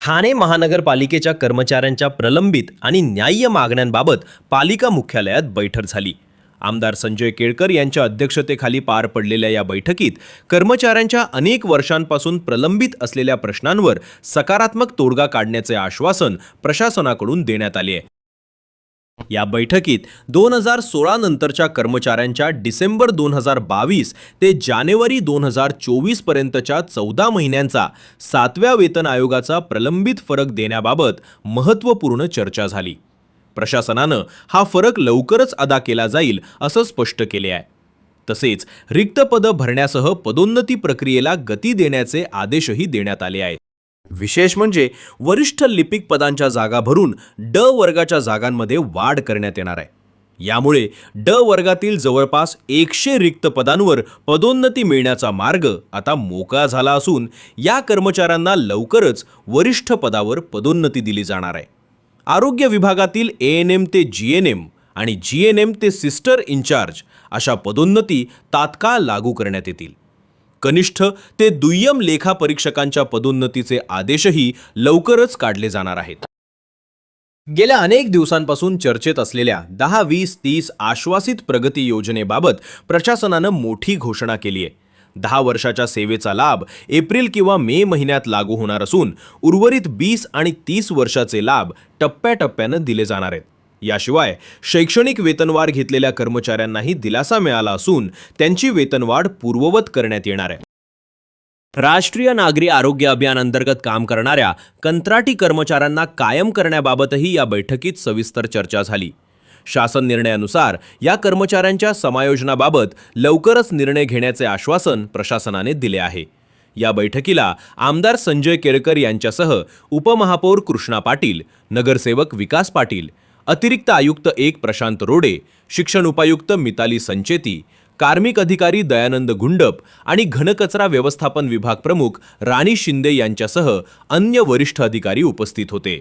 ठाणे महानगरपालिकेच्या कर्मचाऱ्यांच्या प्रलंबित आणि न्याय्य मागण्यांबाबत पालिका मुख्यालयात बैठक झाली. आमदार संजय केळकर यांच्या अध्यक्षतेखाली पार पडलेल्या या बैठकीत कर्मचाऱ्यांच्या अनेक वर्षांपासून प्रलंबित असलेल्या प्रश्नांवर सकारात्मक तोडगा काढण्याचे आश्वासन प्रशासनाकडून देण्यात आले आहे. या बैठकीत 2016 नंतरच्या कर्मचाऱ्यांच्या डिसेंबर 2022 ते जानेवारी 2024 पर्यंतच्या 14 महिन्यांचा 7व्या वेतन आयोगाचा प्रलंबित फरक देण्याबाबत महत्त्वपूर्ण चर्चा झाली. प्रशासनानं हा फरक लवकरच अदा केला जाईल असं स्पष्ट केले आहे. तसेच रिक्त पदं भरण्यासह पदोन्नती प्रक्रियेला गती देण्याचे आदेशही देण्यात आले आहेत. विशेष म्हणजे वरिष्ठ लिपिक पदांच्या जागा भरून ड वर्गाच्या जागांमध्ये वाढ करण्यात येणार आहे. यामुळे ड वर्गातील जवळपास 100 रिक्त पदांवर पदोन्नती मिळण्याचा मार्ग आता मोकळा झाला असून या कर्मचाऱ्यांना लवकरच वरिष्ठ पदावर पदोन्नती दिली जाणार आहे. आरोग्य विभागातील ANM ते GNM आणि GNM ते सिस्टर इन्चार्ज अशा पदोन्नती तात्काळ लागू करण्यात येतील. कनिष्ठ ते दुय्यम लेखा परीक्षकांच्या पदोन्नतीचे आदेशही लवकरच काढले जाणार आहेत. गेल्या अनेक दिवसांपासून चर्चेत असलेल्या 10-20-30 आश्वासित प्रगती योजनेबाबत प्रशासनानं मोठी घोषणा केली आहे. 10 वर्षाच्या सेवेचा लाभ एप्रिल किंवा मे महिन्यात लागू होणार असून उर्वरित 20 आणि 30 वर्षाचे लाभ टप्प्याटप्प्यानं दिले जाणार आहेत. याशिवाय शैक्षणिक वेतनवाढ घेतलेल्या कर्मचाऱ्यांनाही दिलासा मिळाला असून त्यांची वेतनवाढ पूर्ववत करण्यात येणार आहे. राष्ट्रीय नागरी आरोग्य अभियान अंतर्गत काम करणाऱ्या कंत्राटी कर्मचाऱ्यांना कायम करण्याबाबतही या बैठकीत सविस्तर चर्चा झाली. शासन निर्णयानुसार या कर्मचाऱ्यांच्या समायोजनाबाबत लवकरच निर्णय घेण्याचे आश्वासन प्रशासनाने दिले आहे. या बैठकीला आमदार संजय केळकर यांच्यासह उपमहापौर कृष्णा पाटील, नगरसेवक विकास पाटील, अतिरिक्त आयुक्त 1 प्रशांत रोडे, शिक्षण उपायुक्त मिताली संचेती, कार्मिक अधिकारी दयानंद गुंडप आणि घनकचरा व्यवस्थापन विभाग प्रमुख राणी शिंदे यांच्यासह अन्य वरिष्ठ अधिकारी उपस्थित होते.